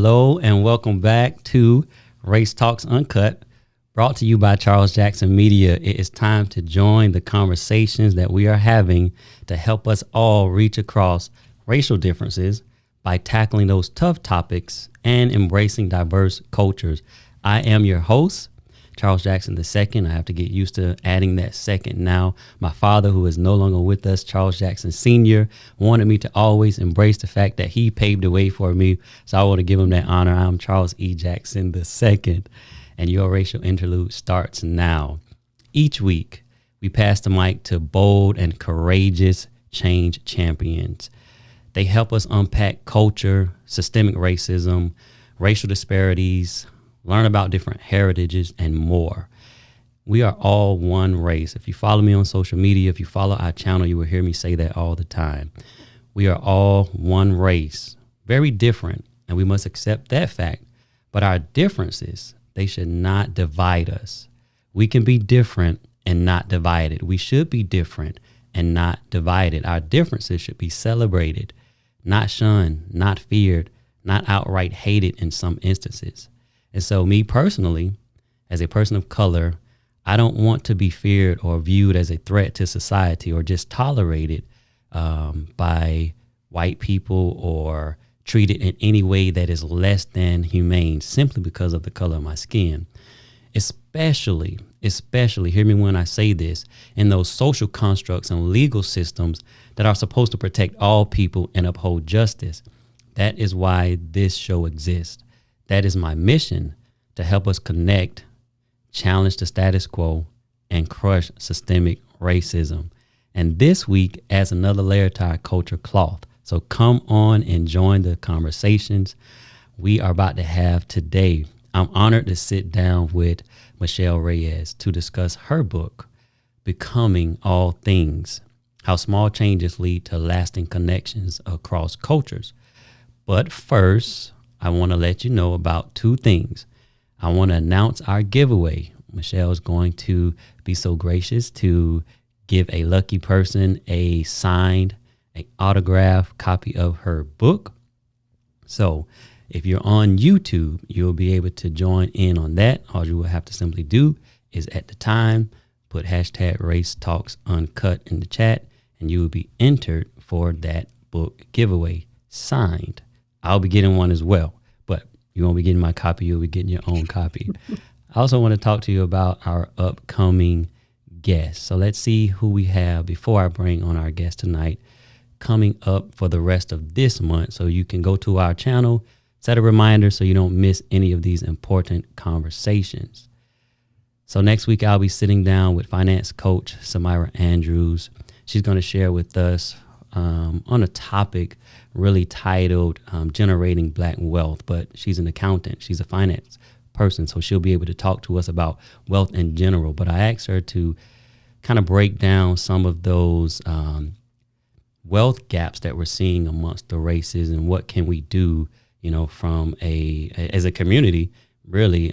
Hello and welcome back to Race Talks Uncut, brought to you by Charles Jackson Media. It is time to join the conversations that we are having to help us all reach across racial differences by tackling those tough topics and embracing diverse cultures. I am your host, Charles Jackson II. I have to get used to adding that second now. My father, who is no longer with us, Charles Jackson Sr., wanted me to always embrace the fact that he paved the way for me. So I want to give him that honor. I'm Charles E. Jackson II, and your racial interlude starts now. Each week, we pass the mic to bold and courageous change champions. They help us unpack culture, systemic racism, racial disparities, learn about different heritages, and more. We are all one race. If you follow me on social media, if you follow our channel, you will hear me say that all the time. We are all one race, very different, and we must accept that fact. But our differences, they should not divide us. We can be different and not divided. We should be different and not divided. Our differences should be celebrated, not shunned, not feared, not outright hated in some instances. And so me personally, as a person of color, I don't want to be feared or viewed as a threat to society or just tolerated by white people or treated in any way that is less than humane simply because of the color of my skin. Especially, hear me when I say this, in those social constructs and legal systems that are supposed to protect all people and uphold justice. That is why this show exists. That is my mission, to help us connect, challenge the status quo, and crush systemic racism. And this week adds another layer to our culture cloth. So come on and join the conversations we are about to have today. I'm honored to sit down with Michelle Reyes to discuss her book, Becoming All Things: How Small Changes Lead to Lasting Connections Across Cultures. But first, I want to let you know about two things. I want to announce our giveaway. Michelle is going to be so gracious to give a lucky person a signed, an autographed copy of her book. So if you're on YouTube, you'll be able to join in on that. All you will have to simply do is at the time, put hashtag Race Talks Uncut in the chat, and you will be entered for that book giveaway signed. I'll be getting one as well, but you won't be getting my copy. You'll be getting your own copy. I also want to talk to you about our upcoming guests. So let's see who we have before I bring on our guest tonight coming up for the rest of this month. So you can go to our channel, set a reminder so you don't miss any of these important conversations. So next week, I'll be sitting down with finance coach Samira Andrews. She's going to share with us on a topic really titled Generating Black Wealth, but she's an accountant. She's a finance person, so she'll be able to talk to us about wealth in general. But I asked her to kind of break down some of those wealth gaps that we're seeing amongst the races and what can we do, from as a community, really,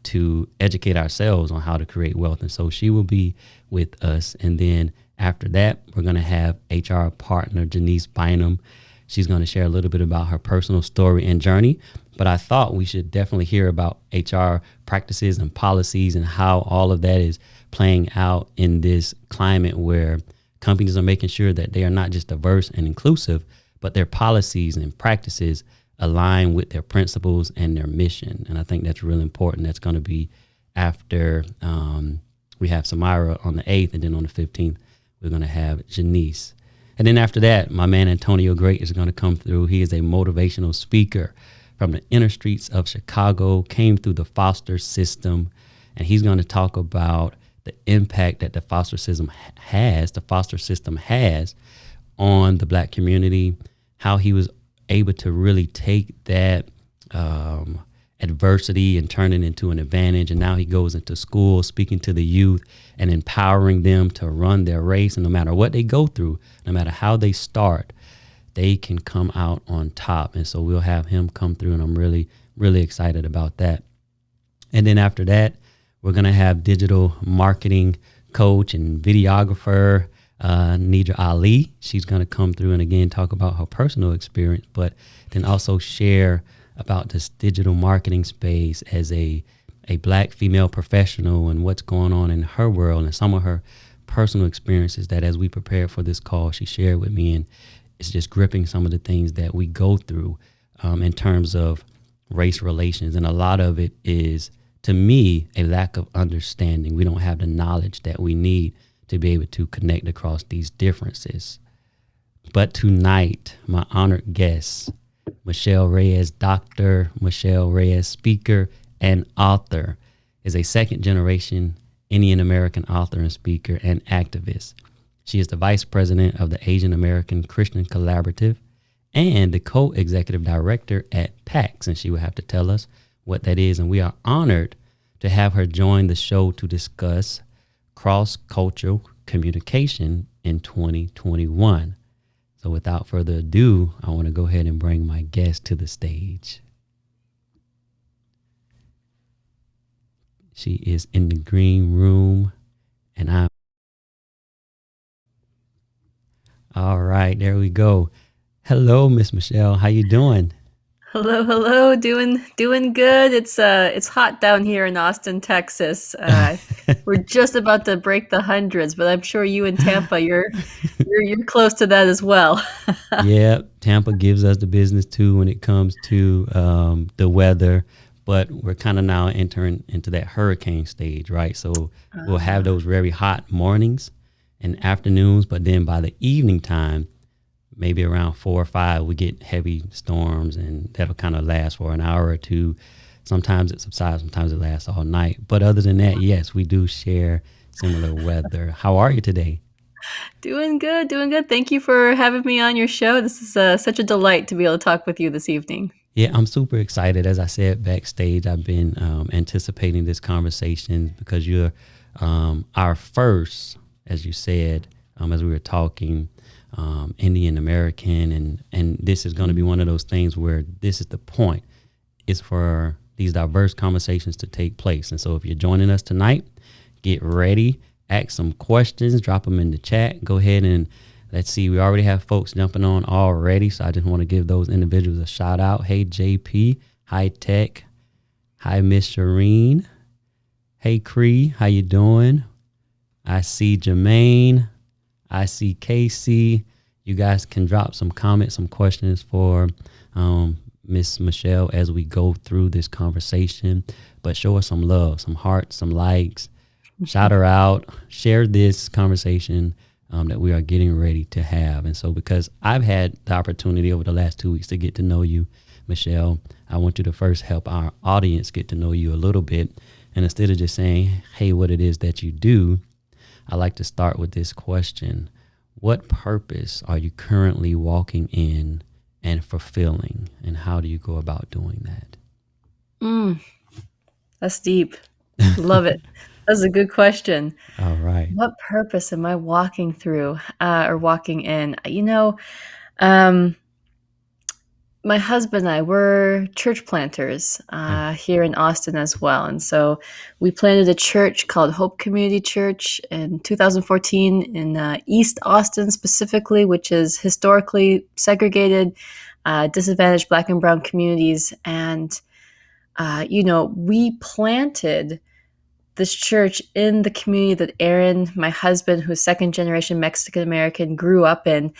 to educate ourselves on how to create wealth. And so she will be with us. And then after that, we're going to have HR partner Janice Bynum. She's going to share a little bit about her personal story and journey. But I thought we should definitely hear about HR practices and policies and how all of that is playing out in this climate where companies are making sure that they are not just diverse and inclusive, but their policies and practices align with their principles and their mission. And I think that's really important. That's going to be after we have Samira on the 8th, and then on the 15th, we're going to have Janice. And then after that, my man Antonio Great is going to come through. He is a motivational speaker from the inner streets of Chicago, came through the foster system, and he's going to talk about the impact that the foster system has on the Black community, how he was able to really take that adversity and turn it into an advantage. And now he goes into school speaking to the youth and empowering them to run their race. And no matter what they go through, no matter how they start, they can come out on top. And so we'll have him come through, and I'm really, really excited about that. And then after that, we're going to have digital marketing coach and videographer Nidra Ali. She's going to come through and again talk about her personal experience, but then also share about this digital marketing space as a black female professional and what's going on in her world and some of her personal experiences that as we prepared for this call, she shared with me. And it's just gripping some of the things that we go through in terms of race relations. And a lot of it is, to me, a lack of understanding. We don't have the knowledge that we need to be able to connect across these differences. But tonight, my honored guest, Michelle Reyes, Dr. Michelle Reyes, speaker and author, is a second generation Indian American author and speaker and activist. She is the vice president of the Asian American Christian Collaborative and the co-executive director at PAX, and she will have to tell us what that is. And we are honored to have her join the show to discuss cross-cultural communication in 2021. So without further ado, I want to go ahead and bring my guest to the stage. She is in the green room, and I'm all right. There we go. Hello, Miss Michelle. How you doing? Hello. Doing good. It's hot down here in Austin, Texas. We're just about to break the hundreds, but I'm sure you in Tampa, you're close to that as well. Yeah, Tampa gives us the business too when it comes to the weather, but we're kind of now entering into that hurricane stage, right? So we'll have those very hot mornings and afternoons, but then by the evening time, maybe around 4 or 5, we get heavy storms, and that'll kind of last for an hour or two. Sometimes it subsides, sometimes it lasts all night. But other than that, yes, we do share similar weather. How are you today? Doing good. Thank you for having me on your show. This is such a delight to be able to talk with you this evening. Yeah, I'm super excited. As I said backstage, I've been anticipating this conversation because you're our first, as you said, as we were talking, Indian American, and this is going to be one of those things where this is the point, is for these diverse conversations to take place. And so if you're joining us tonight, get ready, ask some questions, drop them in the chat. Go ahead and let's see. We already have folks jumping on already, so I just want to give those individuals a shout out. Hey, JP, High Tech. Hi, Miss Shireen. Hey, Cree, how you doing? I see Jermaine. I see Casey. You guys can drop some comments, some questions for Miss Michelle as we go through this conversation. But show us some love, some hearts, some likes. Shout her out. Share this conversation that we are getting ready to have. And so because I've had the opportunity over the last 2 weeks to get to know you, Michelle, I want you to first help our audience get to know you a little bit. And instead of just saying, hey, what it is that you do, I like to start with this question. What purpose are you currently walking in and fulfilling? And how do you go about doing that? That's deep. Love it. That's a good question. All right. What purpose am I walking through or walking in? Um, my husband and I were church planters here in Austin as well. And so we planted a church called Hope Community Church in 2014 in East Austin specifically, which is historically segregated, disadvantaged Black and Brown communities. And, we planted this church in the community that Aaron, my husband, who's second generation Mexican American, grew up in,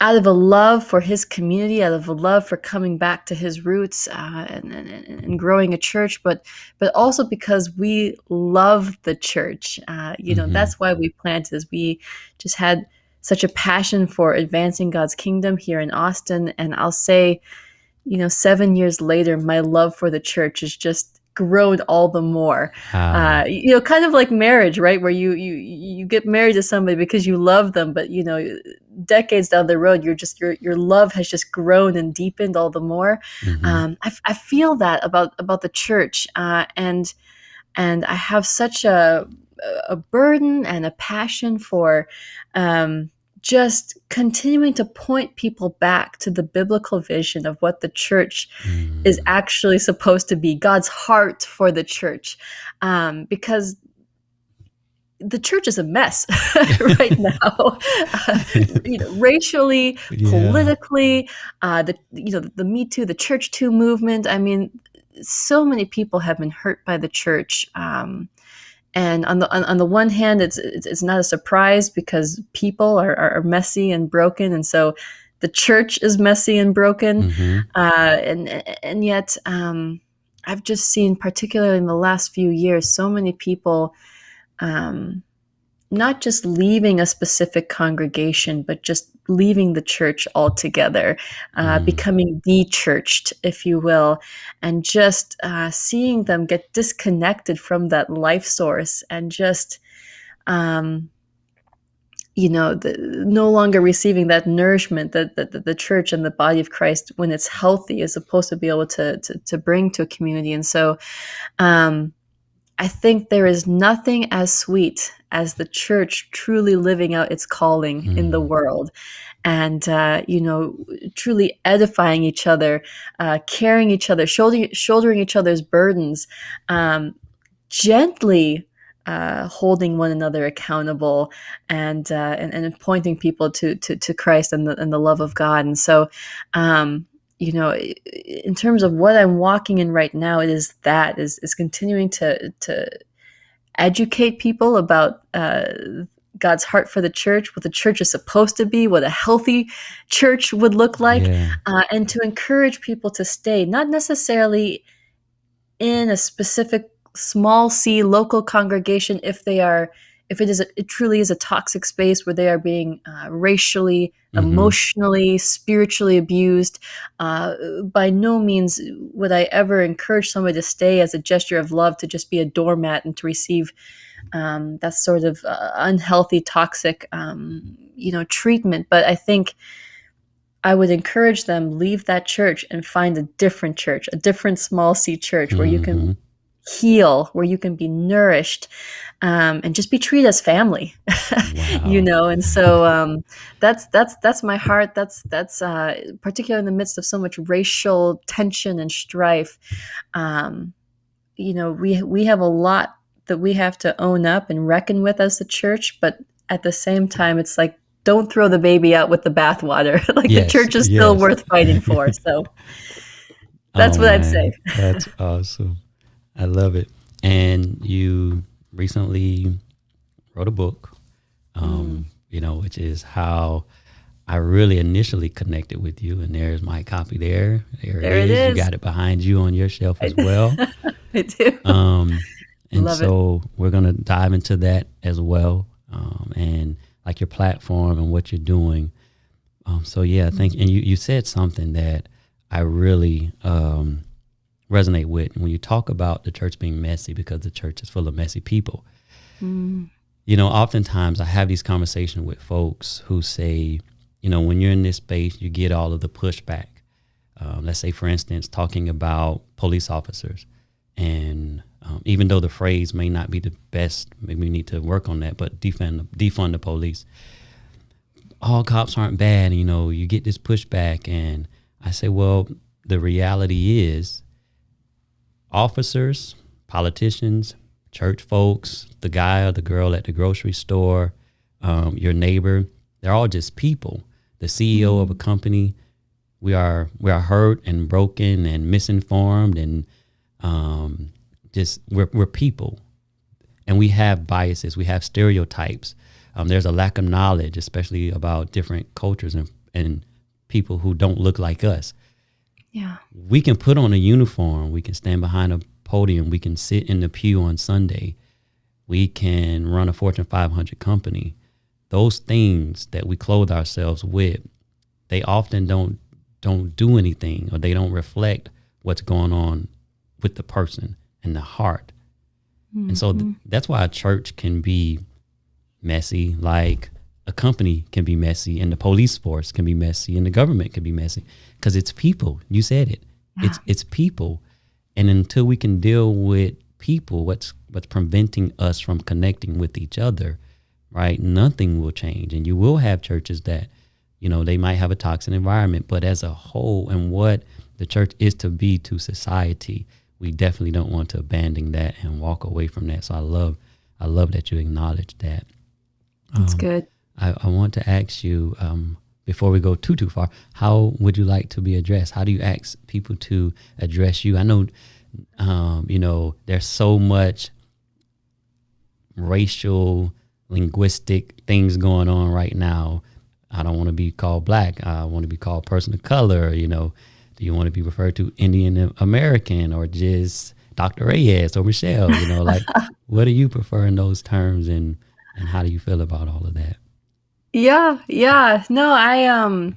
out of a love for his community, out of a love for coming back to his roots and growing a church, but also because we love the church. That's why we planted this. We just had such a passion for advancing God's kingdom here in Austin. And I'll say, 7 years later, my love for the church has just grown all the more. Wow. Kind of like marriage, right? Where you get married to somebody because you love them, but decades down the road, your love has just grown and deepened all the more. I feel that about the church, and I have such a burden and a passion for just continuing to point people back to the biblical vision of what the church is actually supposed to be, God's heart for the church. Because the church is a mess right now, racially, Yeah. politically, the Me Too, the Church Too movement. I mean, so many people have been hurt by the church. And on the one hand, it's not a surprise because people are messy and broken, and so the church is messy and broken. Mm-hmm. And yet, I've just seen, particularly in the last few years, so many people um, not just leaving a specific congregation, but just leaving the church altogether, Mm. becoming de-churched, if you will, and just seeing them get disconnected from that life source and just, um, no longer receiving that nourishment that the church and the body of Christ, when it's healthy, is supposed to be able to bring to a community. And so, um, I think there is nothing as sweet as the church truly living out its calling in the Mm. world and, truly edifying each other, carrying each other, shouldering each other's burdens, um, gently holding one another accountable and pointing people to Christ and the love of God. And so, in terms of what I'm walking in right now, it is continuing to educate people about God's heart for the church, what the church is supposed to be, what a healthy church would look like, Yeah. and to encourage people to stay, not necessarily in a specific small c local congregation if it truly is a toxic space where they are being racially, Mm-hmm. emotionally, spiritually abused. By no means would I ever encourage somebody to stay as a gesture of love, to just be a doormat and to receive that sort of unhealthy, toxic, treatment. But I think I would encourage them, leave that church and find a different church, a different small c church where you can Mm-hmm. heal, where you can be nourished, and just be treated as family. Wow. And so that's my heart. That's particularly in the midst of so much racial tension and strife. Um, we have a lot that we have to own up and reckon with as the church, but at the same time, it's like, don't throw the baby out with the bathwater. Like, the Yes. church is still Yes. worth fighting for. So that's Oh what I'd say. man, that's awesome. I love it. And you recently wrote a book, Mm, which is how I really initially connected with you. And there's my copy there. There it there it is. You is. got it behind you on your shelf as well. I, I do. Um, and Love it. so we're going to dive into that as well. And like your platform and what you're doing. So yeah, I think, and you said something that I really resonate with when you talk about the church being messy, because the church is full of messy people. Mm, Oftentimes I have these conversations with folks who say, when you're in this space, you get all of the pushback. Let's say, for instance, talking about police officers. And even though the phrase may not be the best, maybe we need to work on that, but defund the police. All cops aren't bad. You get this pushback. And I say, well, the reality is officers, politicians, church folks, the guy or the girl at the grocery store, your neighbor, they're all just people. The CEO of a company, we are hurt and broken and misinformed, and just we're people, and we have biases, we have stereotypes. There's a lack of knowledge, especially about different cultures and people who don't look like us. yeah. We can put on a uniform, we can stand behind a podium, we can sit in the pew on Sunday, we can run a Fortune 500 company. Those things that we clothe ourselves with, they often don't do anything, or they don't reflect what's going on with the person and the heart. And so that's why a church can be messy, like a company can be messy, and the police force can be messy, and the government can be messy, because it's people. You said it. Yeah. It's people. And until we can deal with people, what's preventing us from connecting with each other, right? Nothing will change. And you will have churches that, they might have a toxic environment, but as a whole, and what the church is to be to society, we definitely don't want to abandon that and walk away from that. So I I love that you acknowledge that. That's good. I want to ask you, before we go too far, how would you like to be addressed? How do you ask people to address you? I know, there's so much racial, linguistic things going on right now. I don't want to be called black. I want to be called person of color. Do you want to be referred to Indian American or just Dr. Reyes or Michelle? What do you prefer in those terms, and how do you feel about all of that? Yeah. No,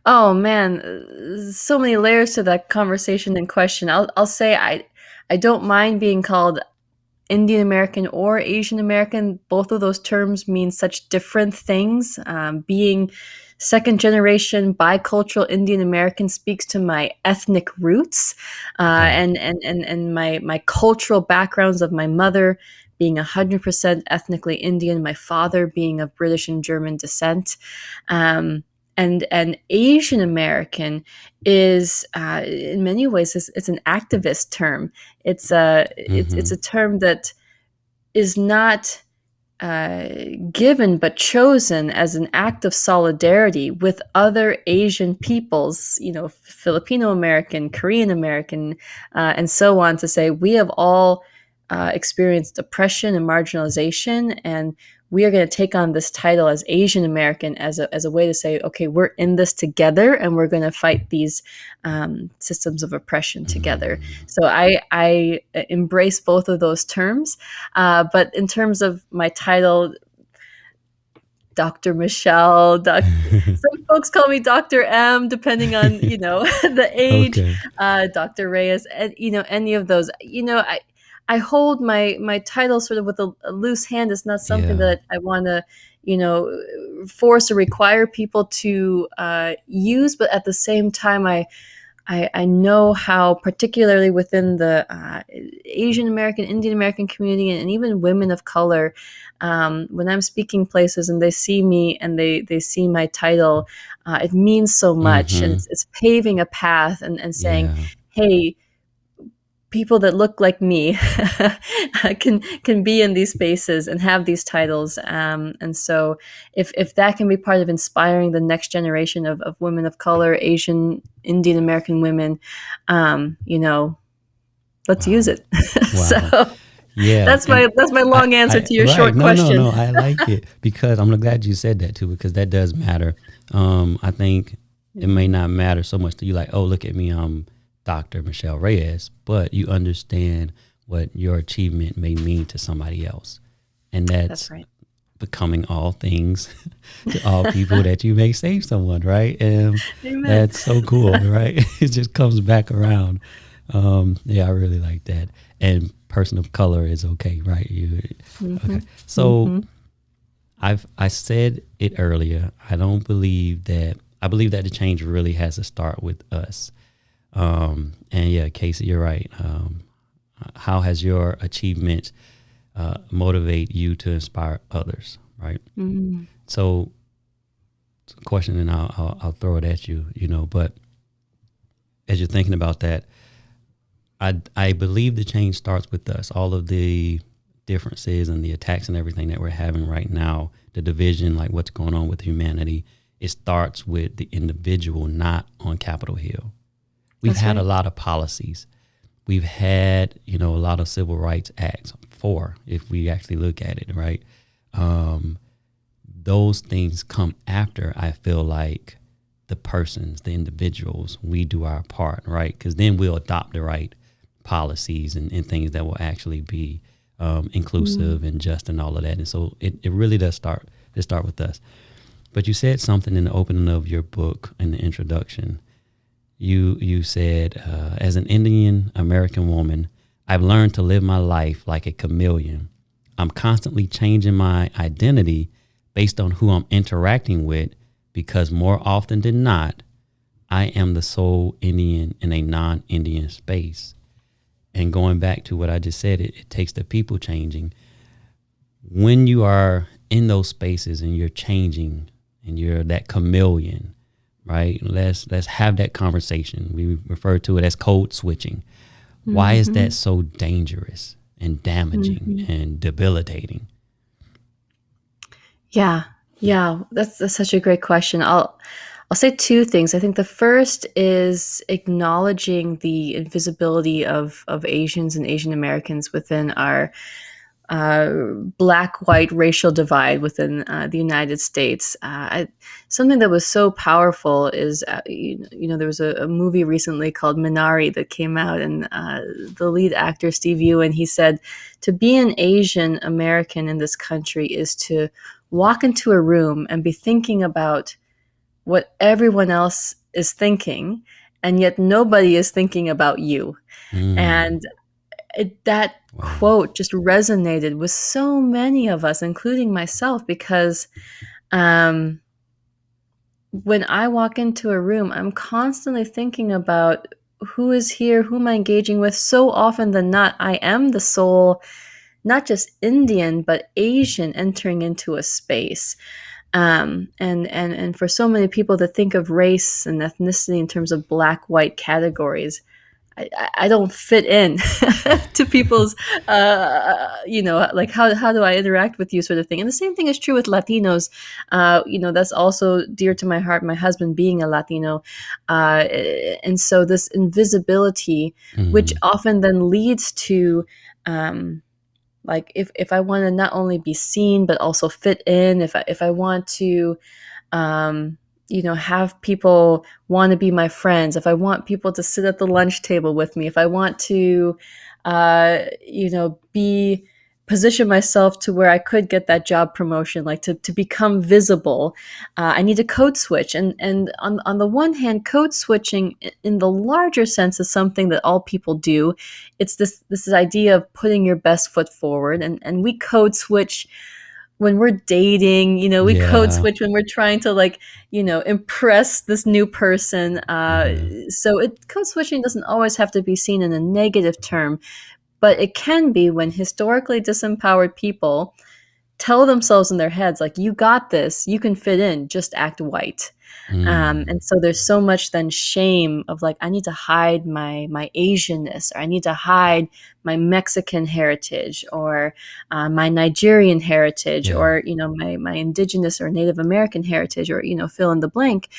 oh man, so many layers to that conversation and question. I'll say I don't mind being called Indian American or Asian American. Both of those terms mean such different things. Being second generation bicultural Indian American speaks to my ethnic roots, and my cultural backgrounds of my mother being 100% ethnically Indian, my father being of British and German descent. And Asian American is, in many ways, it's an activist term. It's a term that is not given but chosen as an act of solidarity with other Asian peoples, Filipino American, Korean American, and so on, to say we have all experienced oppression and marginalization, and we are going to take on this title as Asian American as a way to say, okay, we're in this together, and we're going to fight these systems of oppression together. So I embrace both of those terms. But in terms of my title, Dr. Michelle, some folks call me Dr. M, depending on, the age, okay. Dr. Reyes, and, any of those, I hold my title sort of with a loose hand. It's not something that I want to, force or require people to use. But at the same time, I know how, particularly within the Asian American, Indian American community, and even women of color, when I'm speaking places and they see me and they see my title, it means so much. And it's paving a path and saying, hey, people that look like me can be in these spaces and have these titles. And so if that can be part of inspiring the next generation of women of color, Asian, Indian American women, let's use it. So that's my long answer to your short question. No, I like it, because I'm glad you said that too, because that does matter. I think it may not matter so much to you, like, oh, look at me, I'm Dr. Michelle Reyes, but you understand what your achievement may mean to somebody else. And that's right. Becoming all things to all people that you may save someone, right? And that's so cool, right? It just comes back around. I really like that. And person of color is okay, right? Okay. So I said it earlier. I believe that the change really has to start with us. Casey, you're right. How has your achievement motivate you to inspire others, right? So, it's a question, and I'll throw it at you, but as you're thinking about that, I believe the change starts with us. All of the differences and the attacks and everything that we're having right now, the division, like what's going on with humanity, it starts with the individual, not on Capitol Hill. We've had a lot of policies. We've had, a lot of civil rights acts, 4, if we actually look at it, right? Those things come after, I feel like, the persons, the individuals, we do our part, right? Because then we'll adopt the right policies and things that will actually be inclusive and just and all of that. And so it really does start with us. But you said something in the opening of your book, in the introduction. You said, as an Indian American woman, I've learned to live my life like a chameleon. I'm constantly changing my identity based on who I'm interacting with, because more often than not, I am the sole Indian in a non-Indian space. And going back to what I just said, it takes the people changing. When you are in those spaces and you're changing and you're that chameleon, right? Let's have that conversation. We refer to it as code switching. Why is that so dangerous? and damaging Mhm. and debilitating? Yeah. Yeah, that's such a great question. I'll say two things. I think the first is acknowledging the invisibility of Asians and Asian Americans within our uh, black-white racial divide within the United States. Something that was so powerful is, there was a movie recently called Minari that came out, and the lead actor, Steve Ewan, he said, to be an Asian American in this country is to walk into a room and be thinking about what everyone else is thinking, and yet nobody is thinking about you. Mm, And that wow. quote just resonated with so many of us, including myself, because um, when I walk into a room, I'm constantly thinking about who is here, who am I engaging with. So often than not, I am the sole, not just Indian, but Asian entering into a space. And for so many people to think of race and ethnicity in terms of black white categories, I don't fit in to people's, like how do I interact with you, sort of thing. And the same thing is true with Latinos. That's also dear to my heart. My husband being a Latino, and so this invisibility, which Mm, often then leads to, like if I want to not only be seen but also fit in, if I want to um, have people want to be my friends, if I want people to sit at the lunch table with me, if I want to, be position myself to where I could get that job promotion, like to become visible, I need to code switch. And on the one hand, code switching in the larger sense is something that all people do. It's this idea of putting your best foot forward, and we code switch when we're dating, we code yeah. switch when we're trying to, like, impress this new person. Hmm. So code switching doesn't always have to be seen in a negative term, but it can be when historically disempowered people tell themselves in their heads, like, you got this, you can fit in, just act white. And Mm, so there's so much then shame of, like, I need to hide my Asianness, or I need to hide my Mexican heritage, or my Nigerian heritage, yeah. or my indigenous or Native American heritage, or fill in the blank.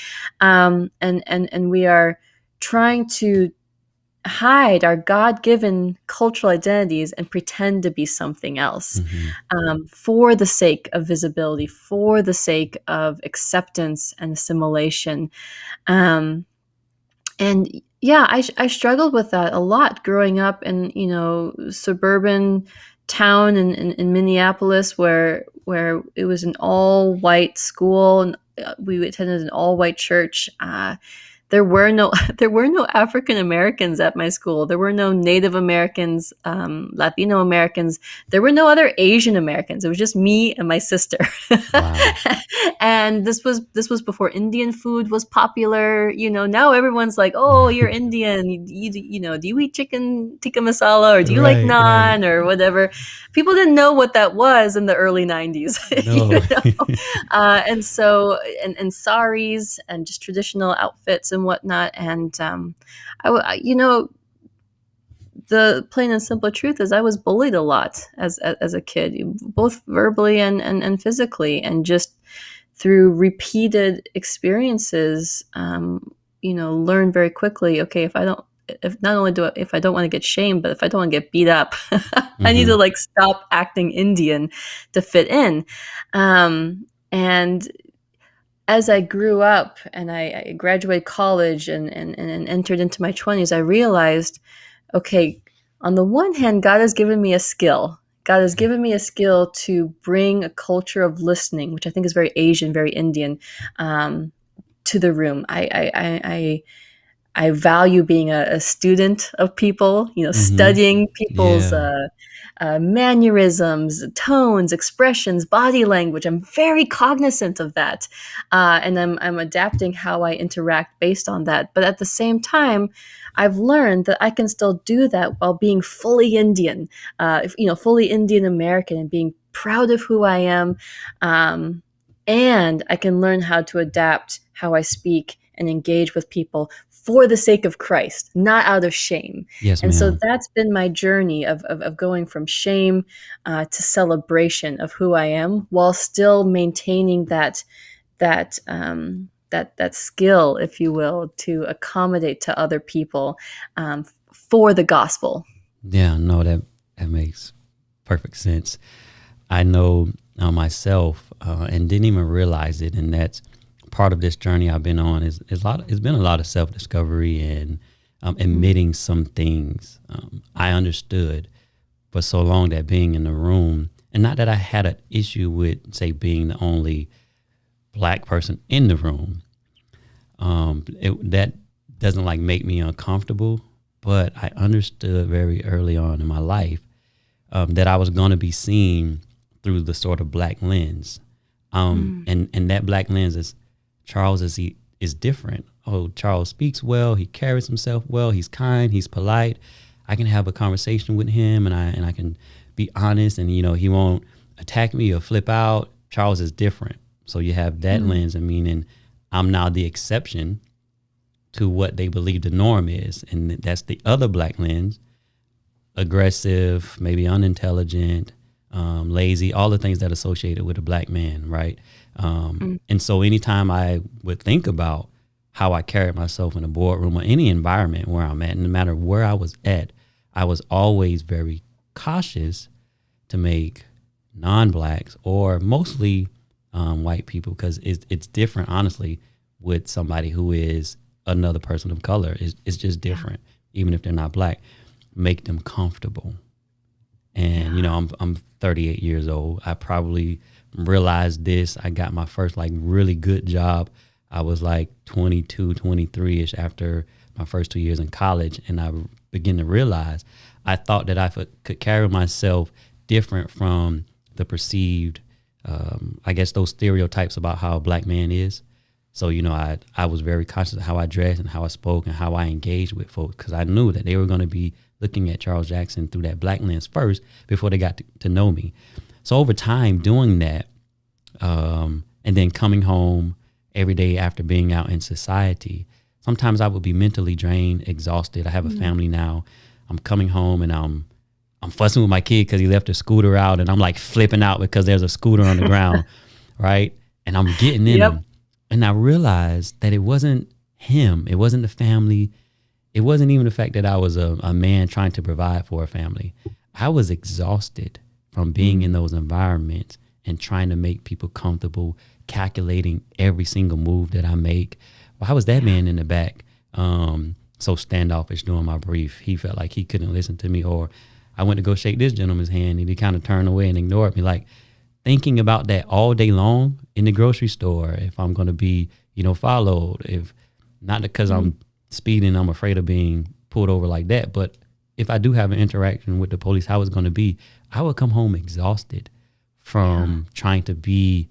And we are trying to hide our God-given cultural identities and pretend to be something else, Hmm. for the sake of visibility, for the sake of acceptance and assimilation. Um, and yeah, I struggled with that a lot growing up in suburban town in Minneapolis, where it was an all white school, and we attended an all white church. There were no there were no African Americans at my school. There were no Native Americans, Latino Americans. There were no other Asian Americans. It was just me and my sister. Wow. And this was before Indian food was popular. Now everyone's like, "Oh, you're Indian. Do you eat chicken tikka masala, or do you like Right, right. naan, or whatever?" People didn't know what that was in the early '90s. No. And so, and saris and just traditional outfits and whatnot. And the plain and simple truth is I was bullied a lot as a kid, both verbally and physically, and just through repeated experiences, learn very quickly. Okay, if not only if I don't want to get shamed, but if I don't want to get beat up, I need to, Hmm. like, stop acting Indian to fit in. And as I grew up and I graduated college and entered into my 20s, I realized, okay, on the one hand, God has given me a skill. God has given me a skill to bring a culture of listening, which I think is very Asian, very Indian, um, to the room. I value being a student of people, Hmm. studying people's Yeah. mannerisms, tones, expressions, body language. I'm very cognizant of that, and I'm adapting how I interact based on that. But at the same time, I've learned that I can still do that while being fully Indian, fully Indian American, and being proud of who I am. And I can learn how to adapt how I speak and engage with people for the sake of Christ, not out of shame. Yes, And so ma'am. that's been my journey of going from shame to celebration of who I am, while still maintaining that skill, if you will, to accommodate to other people for the gospel. Yeah, no, that makes perfect sense. I know myself, and didn't even realize it, and that's part of this journey I've been on. Is a lot. It's been a lot of self discovery and admitting some things. I understood for so long that being in the room, and not that I had an issue with, say, being the only black person in the room. That doesn't like make me uncomfortable, but I understood very early on in my life that I was going to be seen through the sort of black lens. And that black lens is Charles is different. Oh, Charles speaks well. He carries himself well. He's kind. He's polite. I can have a conversation with him, and I can be honest, and he won't attack me or flip out. Charles is different. So you have that lens, and meaning I'm now the exception to what they believe the norm is, and that's the other black lens: aggressive, maybe unintelligent, lazy, all the things that are associated with a black man, right? And so anytime I would think about how I carried myself in a boardroom or any environment where I'm at, no matter where I was at, I was always very cautious to make non-blacks, or mostly white people, because it's different, honestly, with somebody who is another person of color. It's just different, even if they're not black. Make them comfortable. And I'm 38 years old. I probably realized this. I got my first like really good job. I was like 22, 23-ish after my first 2 years in college, and I began to realize I thought that I could carry myself different from the perceived, I guess, those stereotypes about how a black man is. So, I was very conscious of how I dressed and how I spoke and how I engaged with folks, because I knew that they were going to be looking at Charles Jackson through that black lens first before they got to know me. So over time doing that, and then coming home every day after being out in society, sometimes I would be mentally drained, exhausted. I have a family now. I'm coming home and I'm fussing with my kid because he left a scooter out, and I'm like flipping out because there's a scooter on the ground, right? And I'm getting in him. And I realized that it wasn't him. It wasn't the family. It wasn't even the fact that I was a man trying to provide for a family. I was exhausted from being in those environments and trying to make people comfortable, calculating every single move that I make. Why was that man in the back so standoffish during my brief? He felt like he couldn't listen to me. Or I went to go shake this gentleman's hand and he kind of turned away and ignored me. Like, thinking about that all day long in the grocery store, if I'm going to be, followed, if not because I'm speeding, I'm afraid of being pulled over like that. But if I do have an interaction with the police, how it's going to be, I would come home exhausted from trying to be,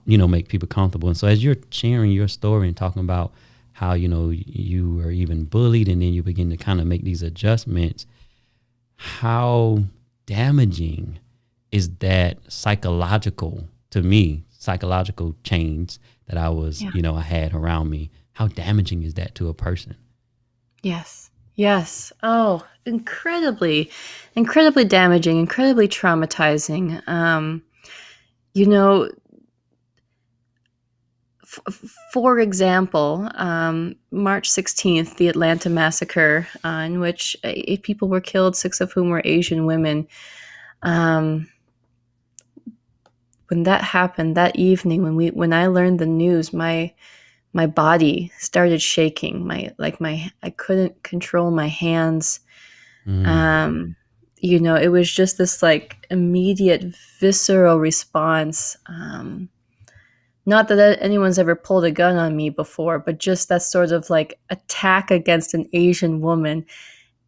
make people comfortable. And so as you're sharing your story and talking about how, you were even bullied, and then you begin to kind of make these adjustments, how damaging is that psychological change that I was, I had around me? How damaging is that to a person? Yes. Yes. Oh, incredibly, incredibly damaging, incredibly traumatizing. For example, March 16th, the Atlanta massacre, in which 8 people were killed, 6 of whom were Asian women. When that happened that evening, when I learned the news, my body started shaking. I couldn't control my hands. It was just this like immediate visceral response. Not that anyone's ever pulled a gun on me before, but just that sort of like attack against an Asian woman.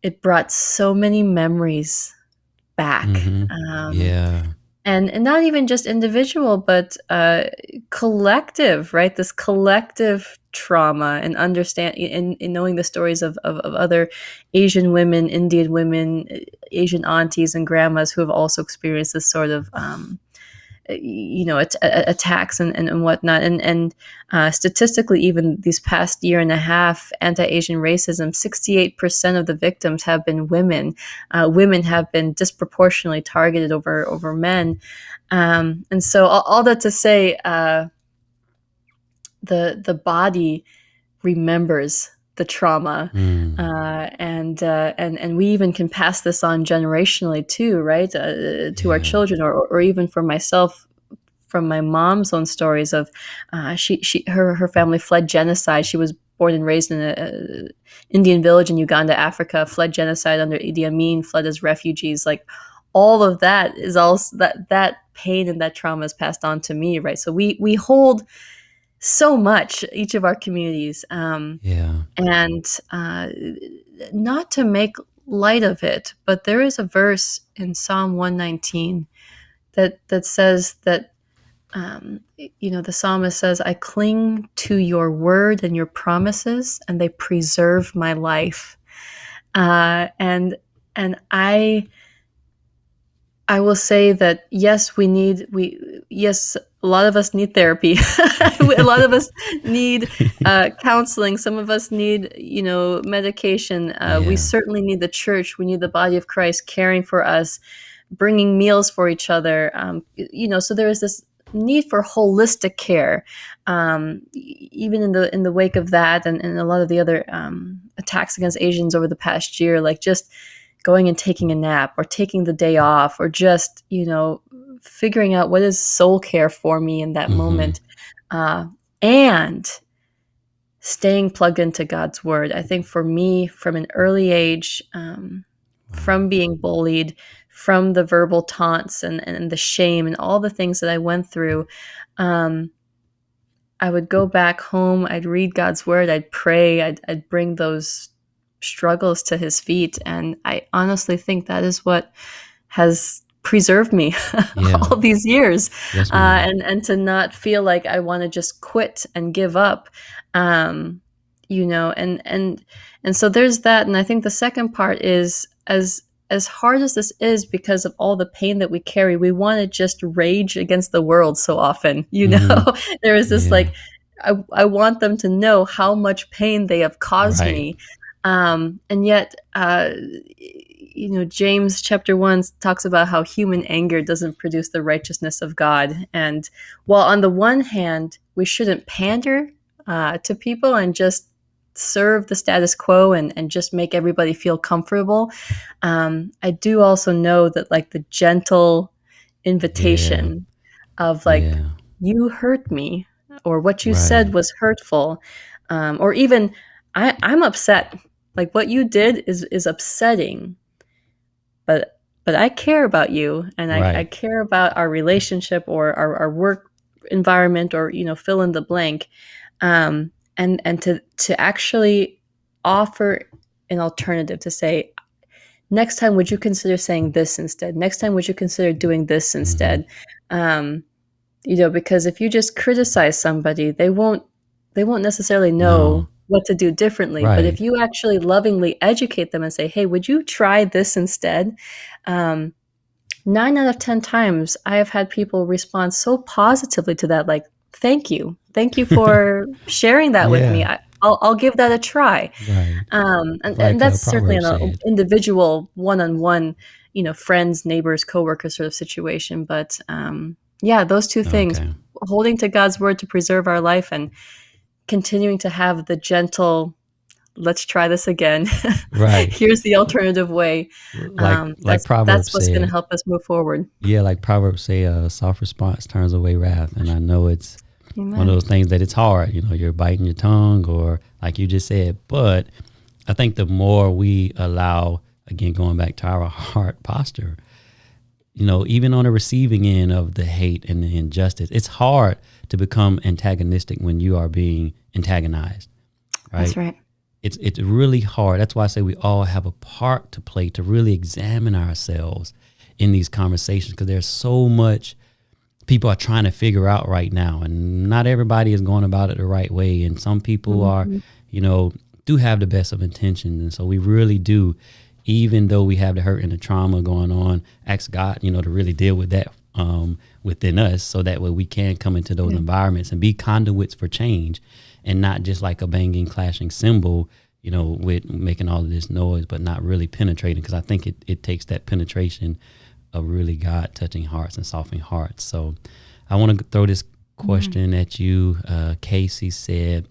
It brought so many memories back. Yeah. And not even just individual, but collective, right? This collective trauma, and understand in knowing the stories of other Asian women, Indian women, Asian aunties and grandmas who have also experienced this sort of attacks and whatnot. And statistically, even these past year and a half, anti-Asian racism, 68% of the victims have been women. Women have been disproportionately targeted over men. And so all that to say, the body remembers the trauma, and we even can pass this on generationally too, right? To our children, or even for myself, from my mom's own stories of her family fled genocide. She was born and raised in a Indian village in Uganda, Africa, fled genocide under Idi Amin, fled as refugees. Like, all of that is also that pain and that trauma is passed on to me, right? So we hold so much, each of our communities, and not to make light of it, but there is a verse in Psalm 119 that says that, the psalmist says, "I cling to your word and your promises, and they preserve my life." And I will say that yes, a lot of us need therapy. A lot of us need counseling. Some of us need, medication. We certainly need the church. We need the body of Christ caring for us, bringing meals for each other. So there is this need for holistic care, even in the wake of that, and a lot of the other attacks against Asians over the past year, like just going and taking a nap, or taking the day off, or just, figuring out what is soul care for me in that moment, and staying plugged into God's word. I think for me, from an early age, from being bullied, from the verbal taunts and the shame and all the things that I went through, I would go back home, I'd read God's word, I'd pray, I'd bring those struggles to his feet. And I honestly think that is what has preserved me all these years. Yes, and to not feel like I want to just quit and give up, and so there's that. And I think the second part is, as hard as this is, because of all the pain that we carry, we want to just rage against the world so often, there is this like, I want them to know how much pain they have caused me. And yet, James chapter 1 talks about how human anger doesn't produce the righteousness of God. And while on the one hand, we shouldn't pander to people and just serve the status quo and just make everybody feel comfortable, I do also know that, like, the gentle invitation of, like, you hurt me, or what you said was hurtful, or even I'm upset. Like, what you did is upsetting, but I care about you, and I care about our relationship, or our work environment, or fill in the blank, and to actually offer an alternative, to say, next time, would you consider saying this instead? Next time, would you consider doing this instead? Because if you just criticize somebody, they won't necessarily know what to do differently. But if you actually lovingly educate them and say, hey, would you try this instead? 9 out of 10 times, I have had people respond so positively to that, like, thank you for sharing that with me. I'll give that a try. And that's certainly an individual, one-on-one, friends, neighbors, coworkers sort of situation. But those two things, holding to God's word to preserve our life, and continuing to have the gentle, let's try this again. Here's the alternative way. Like Proverbs, that's what's going to help us move forward. Yeah, like Proverbs say, a soft response turns away wrath. And I know it's one of those things that it's hard. You're biting your tongue, or like you just said. But I think the more we allow, again, going back to our heart posture, even on the receiving end of the hate and the injustice, it's hard to become antagonistic when you are being antagonized. Right? That's right. It's really hard. That's why I say we all have a part to play to really examine ourselves in these conversations, because there's so much people are trying to figure out right now, and not everybody is going about it the right way. And some people are, do have the best of intentions. And so we really do, even though we have the hurt and the trauma going on, ask God, to really deal with that within us, so that way we can come into those environments and be conduits for change, and not just like a banging, clashing cymbal, with making all of this noise, but not really penetrating. Because I think it takes that penetration of really God touching hearts and softening hearts. So I want to throw this question at you. Casey said,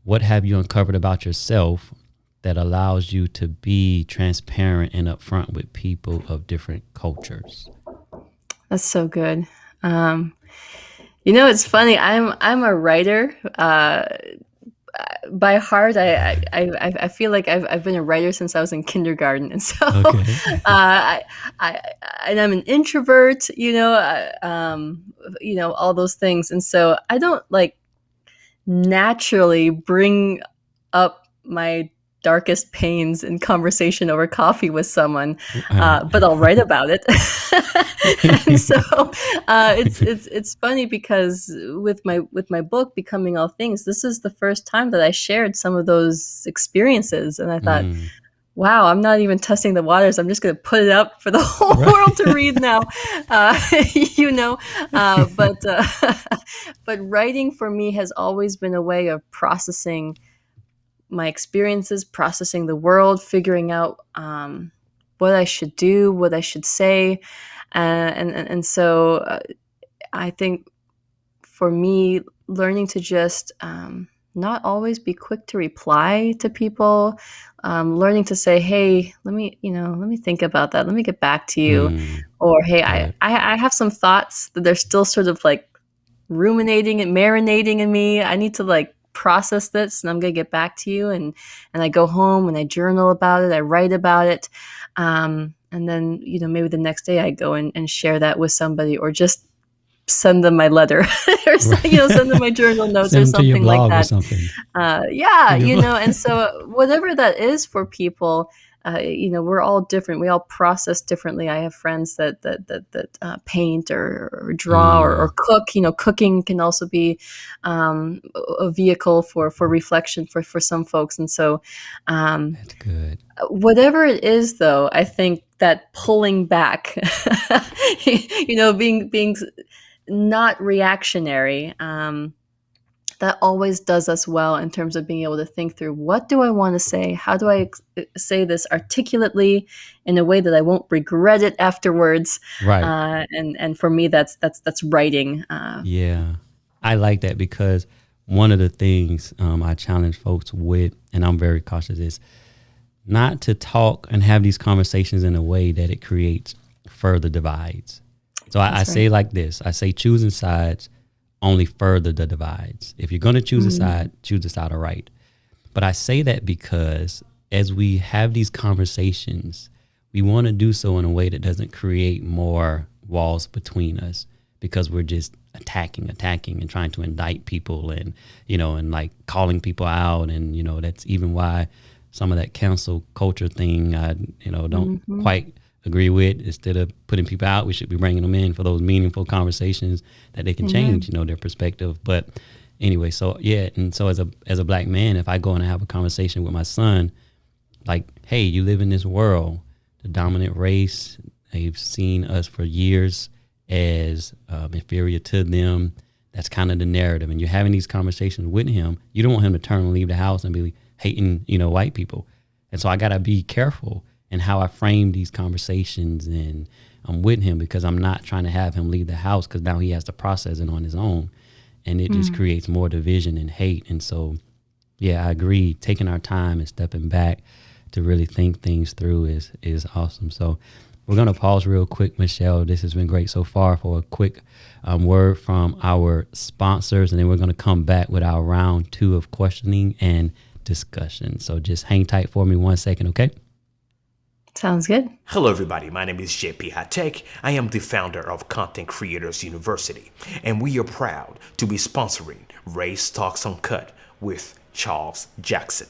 what have you uncovered about yourself that allows you to be transparent and upfront with people of different cultures? That's so good. It's funny. I'm a writer. By heart, I feel like I've been a writer since I was in kindergarten, and so Okay. and I'm an introvert. All those things, and so I don't like naturally bring up my darkest pains in conversation over coffee with someone, but I'll write about it. And so it's funny because with my book Becoming All Things, this is the first time that I shared some of those experiences, and I thought, wow, I'm not even testing the waters. I'm just going to put it up for the whole world to read now. But writing for me has always been a way of processing my experiences, processing the world, figuring out what I should do, what I should say. So I think for me, learning to just not always be quick to reply to people, learning to say, hey, let me think about that. Let me get back to you. Or, hey, I have some thoughts that they're still sort of like ruminating and marinating in me. I need to like process this, and I'm going to get back to you. And I go home and I journal about it. I write about it. And then, maybe the next day I go and share that with somebody, or just send them my letter or send them my journal notes or something like that. And so whatever that is for people, we're all different. We all process differently. I have friends that paint or draw or cook. Cooking can also be a vehicle for reflection for some folks. And so that's good. Whatever it is, though, I think that pulling back, being not reactionary, that always does us well in terms of being able to think through, what do I want to say? How do I say this articulately in a way that I won't regret it afterwards? Right. And for me, that's writing. Yeah, I like that, because one of the things I challenge folks with, and I'm very cautious, is not to talk and have these conversations in a way that it creates further divides. So I say like this, I say choosing sides only further the divides. If you're going to choose a side, choose the side of right. But I say that because as we have these conversations, we want to do so in a way that doesn't create more walls between us, because we're just attacking and trying to indict people and like calling people out. And, that's even why some of that cancel culture thing, I don't quite agree with. Instead of putting people out, we should be bringing them in for those meaningful conversations that they can change, their perspective. But anyway, so yeah. And so as a black man, if I go and I have a conversation with my son, like, hey, you live in this world, the dominant race, they've seen us for years as inferior to them. That's kind of the narrative. And you're having these conversations with him. You don't want him to turn and leave the house and be hating, white people. And so I got to be careful in how I frame these conversations, and I'm with him, because I'm not trying to have him leave the house, because now he has to process it on his own, and it just creates more division and hate. And so, yeah, I agree. Taking our time and stepping back to really think things through is awesome. So we're going to pause real quick, Michelle. This has been great so far, for a quick word from our sponsors, and then we're going to come back with our round 2 of questioning and discussion. So just hang tight for me 1 second, okay? Sounds good. Hello everybody, my name is JP Hatek. I am the founder of Content Creators University, and we are proud to be sponsoring Reyes Talks Uncut with Charles Jackson.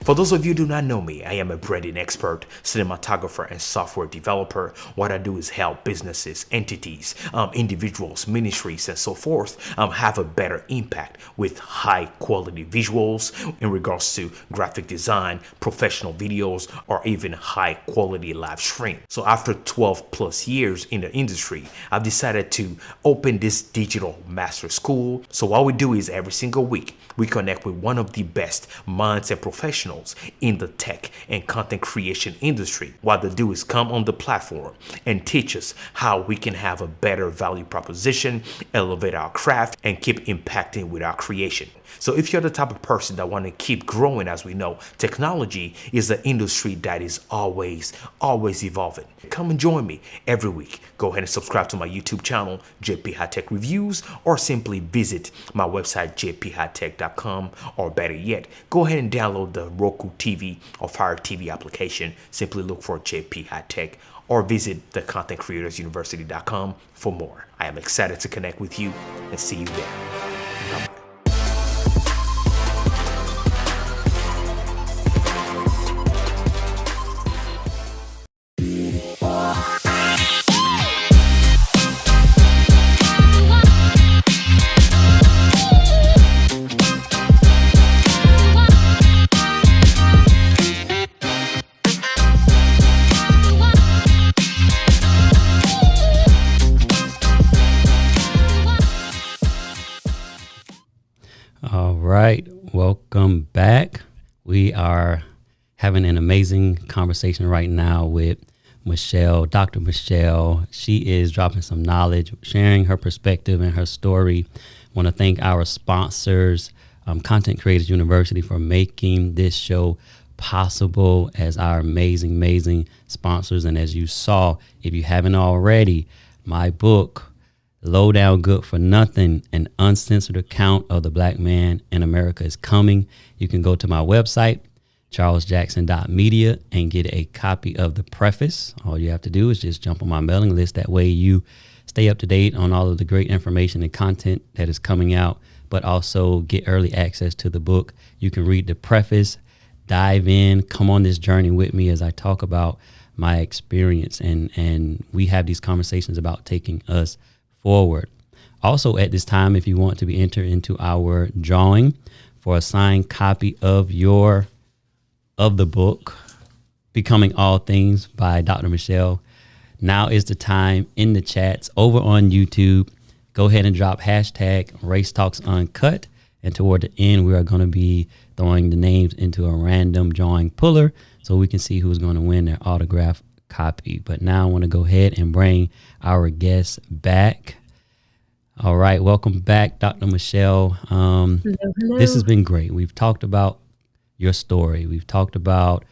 For those of you who do not know me, I am a branding expert, cinematographer, and software developer. What I do is help businesses, entities, individuals, ministries, and so forth have a better impact with high quality visuals in regards to graphic design, professional videos, or even high quality live stream. So after 12 plus years in the industry, I've decided to open this digital master school. So what we do is every single week, we connect with one of the best minds and professionals in the tech and content creation industry. What they do is come on the platform and teach us how we can have a better value proposition, elevate our craft, and keep impacting with our creation. So if you're the type of person that want to keep growing, as we know, technology is an industry that is always evolving. Come and join me every week. Go ahead and subscribe to my YouTube channel, JP High Tech Reviews, or simply visit my website, jphightech.com, or better yet, go ahead and download the Roku TV or Fire TV application. Simply look for JP High Tech, or visit the contentcreatorsuniversity.com for more. I am excited to connect with you and see you there. Bye-bye. All right, welcome back. We are having an amazing conversation right now with Michelle, Dr. Michelle. She is dropping some knowledge, sharing her perspective and her story. I want to thank our sponsors, Content Creators University, for making this show possible as our amazing sponsors. And as you saw, if you haven't already, my book, Low Down Good for Nothing, an uncensored account of the Black man in America, is coming. You can go to my website, charlesjackson.media, and get a copy of the preface. All you have to do is just jump on my mailing list. That way you stay up to date on all of the great information and content that is coming out, but also get early access to the book. You can read the preface, dive in, come on this journey with me as I talk about my experience, and we have these conversations about taking us forward. Also, at this time, if you want to be entered into our drawing for a signed copy of the book, Becoming All Things by Dr. Michelle, now is the time in the chats over on YouTube. Go ahead and drop hashtag Race Talks Uncut. And toward the end, we are going to be throwing the names into a random drawing puller so we can see who's going to win their autograph copy. But now I want to go ahead and bring our guests back. All right. Welcome back, Dr. Michelle. Hello. This has been great. We've talked about your story. We've talked about,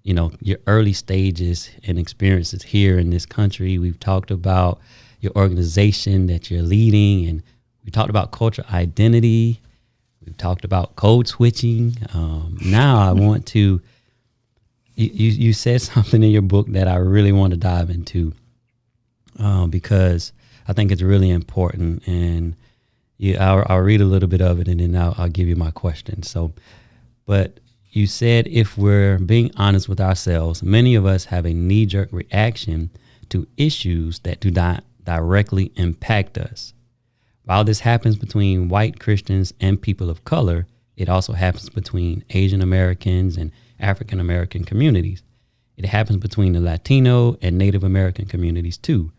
your early stages and experiences here in this country. We've talked about your organization that you're leading, and we talked about cultural identity. We've talked about code switching. Now I want to, you said something in your book that I really want to dive into because I think it's really important. And I'll read a little bit of it and then I'll give you my question. But you said, if we're being honest with ourselves, many of us have a knee-jerk reaction to issues that do not directly impact us. While this happens between white Christians and people of color, it also happens between Asian Americans and African American communities. It happens between the Latino and Native American communities too.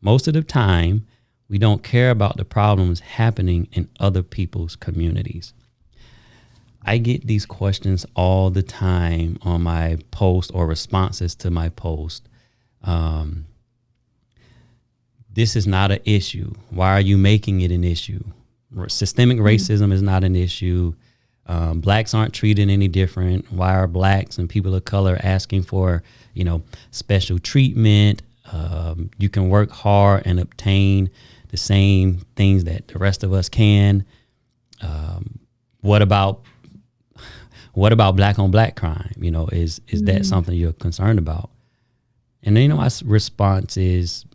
Most of the time, we don't care about the problems happening in other people's communities. I get these questions all the time on my post or responses to my post. This is not an issue. Why are you making it an issue? Systemic racism is not an issue. Blacks aren't treated any different. Why are blacks and people of color asking for, special treatment? You can work hard and obtain the same things that the rest of us can. What about black on black crime? Is that something you're concerned about? And then, my response is,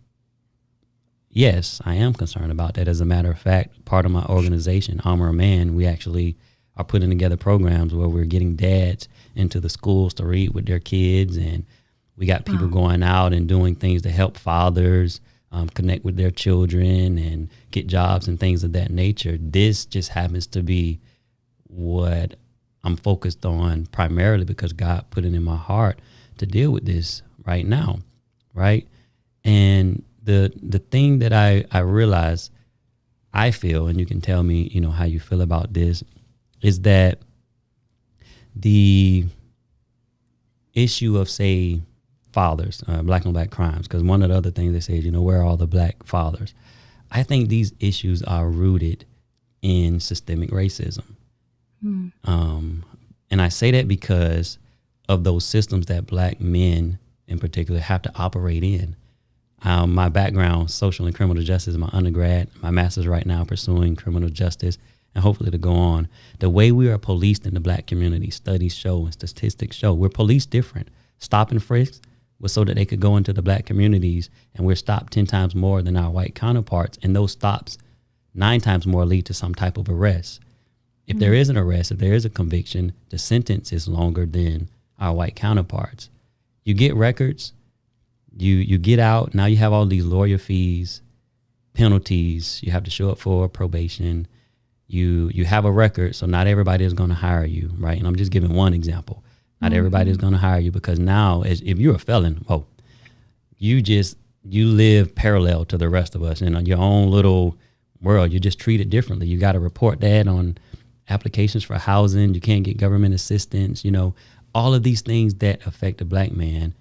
yes, I am concerned about that. As a matter of fact, part of my organization, Armor Man, we actually are putting together programs where we're getting dads into the schools to read with their kids, and we got people going out and doing things to help fathers connect with their children and get jobs and things of that nature. This just happens to be what I'm focused on primarily because God put it in my heart to deal with this right now, right? And the thing that I realize, I feel, and you can tell me, how you feel about this, is that the issue of, say, fathers, black on black crimes, because one of the other things they say is, where are all the black fathers? I think these issues are rooted in systemic racism. And I say that because of those systems that black men in particular have to operate in. My background, social and criminal justice, my undergrad, my master's right now pursuing criminal justice, and hopefully to go on. The way we are policed in the black community, studies show and statistics show, we're policed different. Stop and frisk was so that they could go into the black communities, and we're stopped 10 times more than our white counterparts. And those stops 9 times more lead to some type of arrest. If there is an arrest, if there is a conviction, the sentence is longer than our white counterparts. You get records, you get out, now you have all these lawyer fees, penalties, you have to show up for probation, you have a record, so not everybody is going to hire you, right? And I'm just giving one example. Not everybody is going to hire you because now, if you're a felon, you live parallel to the rest of us in your own little world. You're just treated differently. You got to report that on applications for housing. You can't get government assistance. All of these things that affect the black man,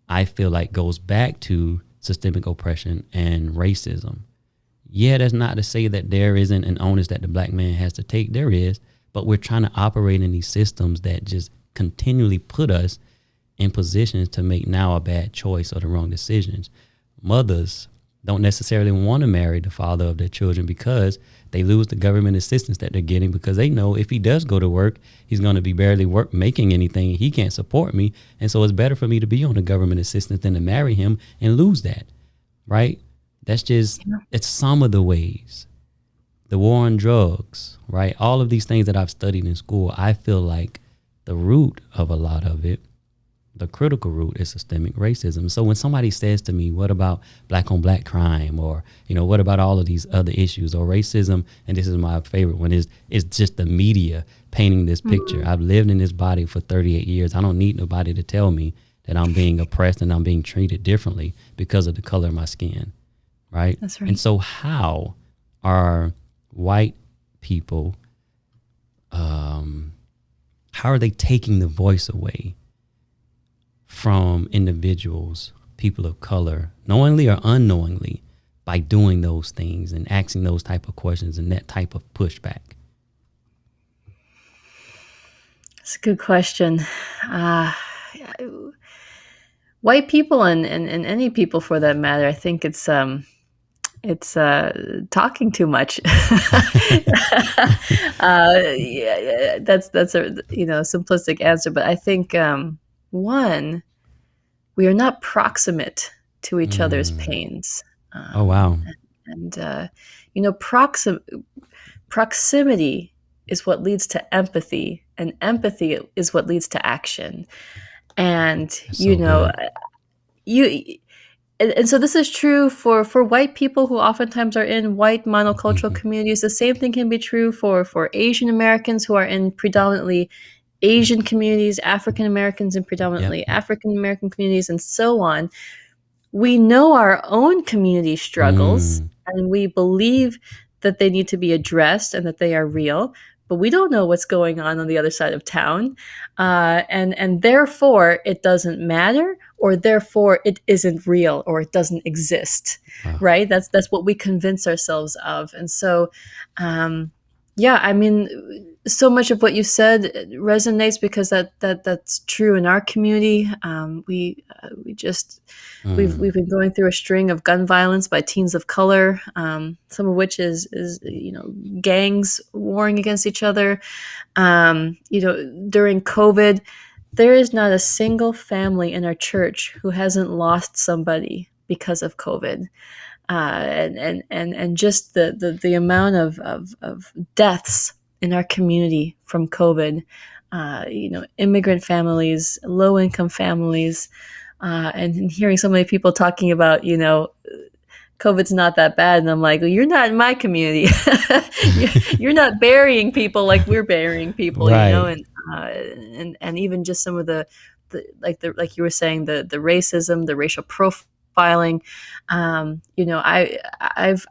I feel like goes back to systemic oppression and racism. Yeah, that's not to say that there isn't an onus that the black man has to take. There is, but we're trying to operate in these systems that just continually put us in positions to make now a bad choice or the wrong decisions. Mothers don't necessarily want to marry the father of their children because they lose the government assistance that they're getting, because they know if he does go to work, he's going to be barely making anything. He can't support me. And so it's better for me to be on the government assistance than to marry him and lose that. Right. That's just, it's some of the ways. The war on drugs, right? All of these things that I've studied in school, I feel like the root of a lot of it, the critical root, is systemic racism. So when somebody says to me, what about black on black crime, or, what about all of these other issues, or racism, and this is my favorite one, is just the media painting this picture. I've lived in this body for 38 years. I don't need nobody to tell me that I'm being oppressed and I'm being treated differently because of the color of my skin, right? That's right. And so how are white people, how are they taking the voice away from individuals, people of color, knowingly or unknowingly, by doing those things and asking those type of questions and that type of pushback? It's a good question. White people and any people for that matter, I think it's talking too much. That's a simplistic answer, but I think one, we are not proximate to each other's pains. Oh wow! And proximity is what leads to empathy, and empathy is what leads to action. And And so this is true for white people who oftentimes are in white monocultural communities. The same thing can be true for Asian Americans who are in predominantly Asian communities, African Americans in predominantly African American communities, and so on. We know our own community struggles, and we believe that they need to be addressed and that they are real, but we don't know what's going on the other side of town. And therefore it doesn't matter, or therefore it isn't real, or it doesn't exist. Wow. Right? That's what we convince ourselves of. And so, so much of what you said resonates because that's true in our community. We've been going through a string of gun violence by teens of color, some of which is gangs warring against each other. During COVID, there is not a single family in our church who hasn't lost somebody because of COVID. And just the amount of deaths in our community from COVID. Immigrant families, low income families, and hearing so many people talking about, COVID's not that bad. And I'm like, well, you're not in my community. You're not burying people like we're burying people, Right. and even just some of the like you were saying, the racism, the racial profiling.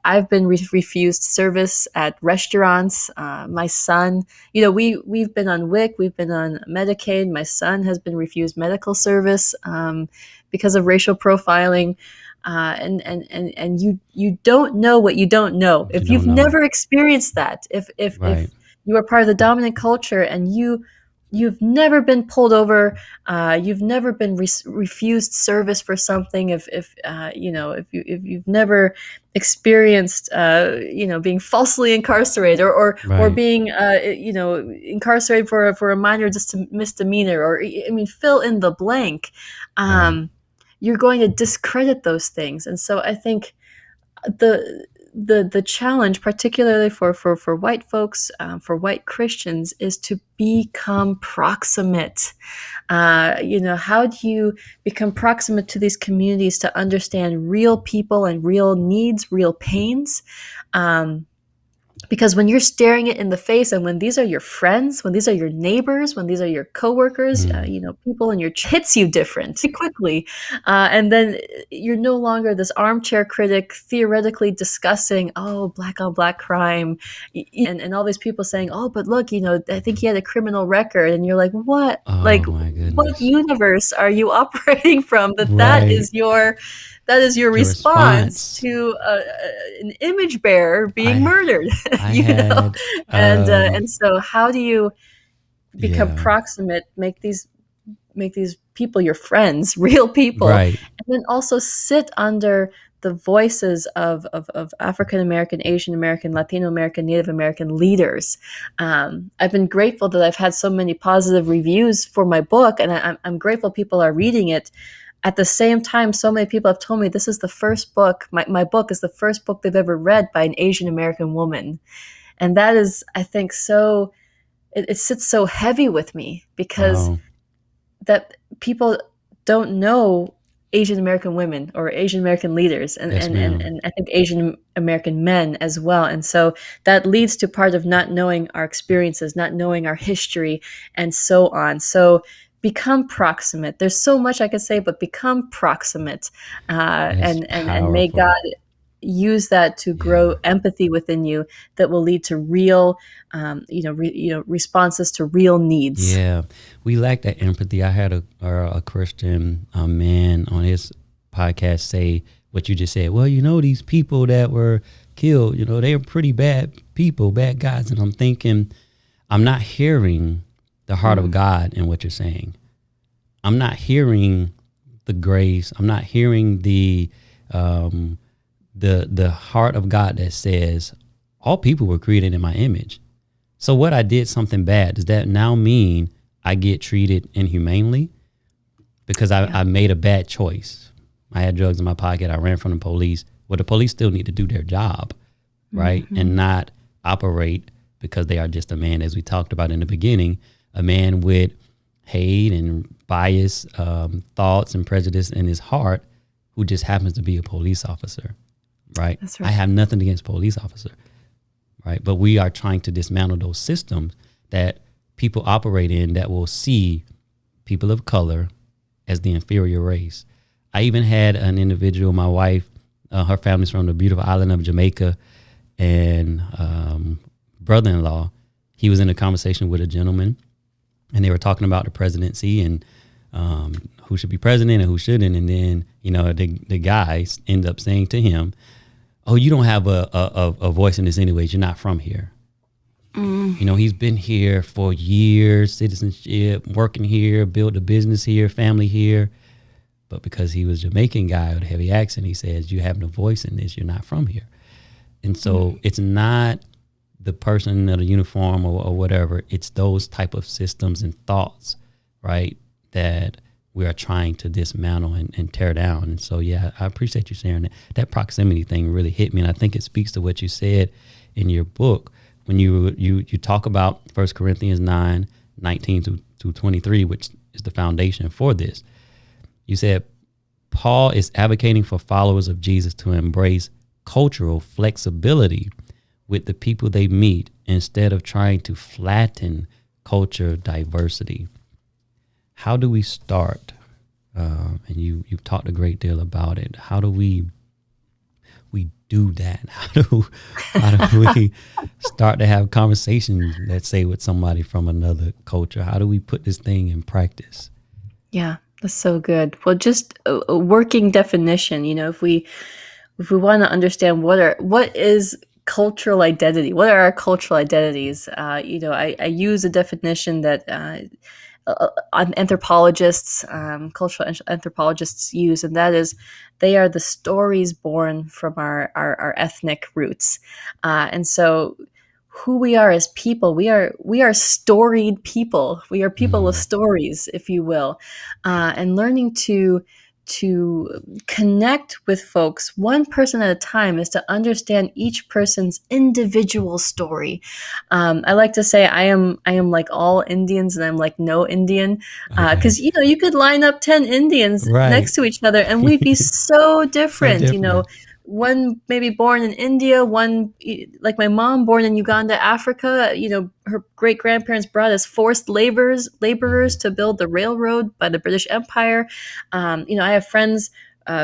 I've been refused service at restaurants. My son, we've been on WIC, we've been on Medicaid. My son has been refused medical service because of racial profiling. And you don't know what you don't know if You you've don't know. never experienced that. If Right. you are part of the dominant culture and you've never been pulled over, you've never been refused service for something. If you've never experienced being falsely incarcerated or Right. being incarcerated for a minor misdemeanor, or fill in the blank. Right. You're going to discredit those things. And so I think the challenge, particularly for white folks, for white Christians, is to become proximate. How do you become proximate to these communities to understand real people and real needs, real pains? Because when you're staring it in the face, and when these are your friends, when these are your neighbors, when these are your coworkers, people in your hits you different quickly, and then you're no longer this armchair critic theoretically discussing, black on black crime, and all these people saying, but look, I think he had a criminal record, and you're like, what? Oh Like, my goodness. what universe are you operating from? That Right. is your response to an image bearer being murdered. And so how do you become proximate, make these people your friends, real people, Right. and then also sit under the voices of African American, Asian American, Latino American, Native American leaders. I've been grateful that I've had so many positive reviews for my book, and I'm grateful people are reading it. At the same time, so many people have told me this is the first book, my book is the first book they've ever read by an Asian American woman. And that is, I think, so, it sits so heavy with me, because that people don't know Asian American women or Asian American leaders, and I think Asian American men as well. And so that leads to part of not knowing our experiences, not knowing our history, and so on. So become proximate. There's so much I could say, but become proximate, and may God use that to grow empathy within you that will lead to real, responses to real needs. Yeah, we lack that empathy. I had a Christian man on his podcast say what you just said. Well, these people that were killed, they were pretty bad people, bad guys. And I'm thinking, I'm not hearing the heart of God in what you're saying. I'm not hearing the grace. I'm not hearing the heart of God that says all people were created in my image. So what I did something bad, does that now mean I get treated inhumanely because I made a bad choice? I had drugs in my pocket. I ran from the police. Well, the police still need to do their job, right? And not operate because they are just a man, as we talked about in the beginning, a man with hate and bias, thoughts and prejudice in his heart, who just happens to be a police officer, right? That's right. I have nothing against police officer, right? But we are trying to dismantle those systems that people operate in that will see people of color as the inferior race. I even had an individual, my wife, her family's from the beautiful island of Jamaica, and brother-in-law, he was in a conversation with a gentleman, and they were talking about the presidency and who should be president and who shouldn't. And then, the guys end up saying to him, "Oh, you don't have a voice in this anyways. You're not from here." He's been here for years, citizenship, working here, built a business here, family here. But because he was a Jamaican guy with a heavy accent, he says, "You have no voice in this. You're not from here." And so it's not the person in a uniform or whatever. It's those type of systems and thoughts, right, that we are trying to dismantle and tear down. And so, I appreciate you sharing that. That proximity thing really hit me. And I think it speaks to what you said in your book, when you talk about 1 Corinthians 9:19 to 23, which is the foundation for this, you said Paul is advocating for followers of Jesus to embrace cultural flexibility with the people they meet instead of trying to flatten culture diversity. How do we start? And you've talked a great deal about it. How do we do that? How do we start to have conversations, let's say, with somebody from another culture? How do we put this thing in practice? Yeah, that's so good. Well, just a working definition, if we want to understand what is cultural identity, what are our cultural identities? I use a definition that anthropologists, cultural anthropologists use, and that is they are the stories born from our ethnic roots. And so who we are as people, we are storied people. We are people with stories, if you will, and learning to connect with folks one person at a time is to understand each person's individual story. I like to say I am like all Indians and I'm like no Indian, because you could line up 10 Indians next to each other and we'd be so different. One maybe born in India, one like my mom born in Uganda, Africa. Her great grandparents brought as forced laborers to build the railroad by the British Empire. I have friends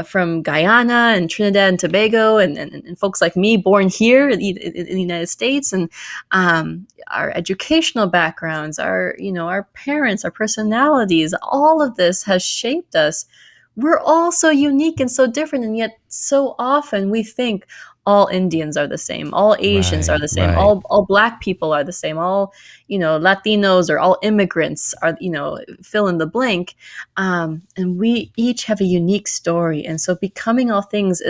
from Guyana and Trinidad and Tobago, and folks like me born here in the United States, and our educational backgrounds, our parents, our personalities, all of this has shaped us. We're all so unique and so different, and yet so often we think all Indians are the same, all Asians are the same, all Black people are the same, all Latinos or all immigrants are fill in the blank, and we each have a unique story. And so becoming all things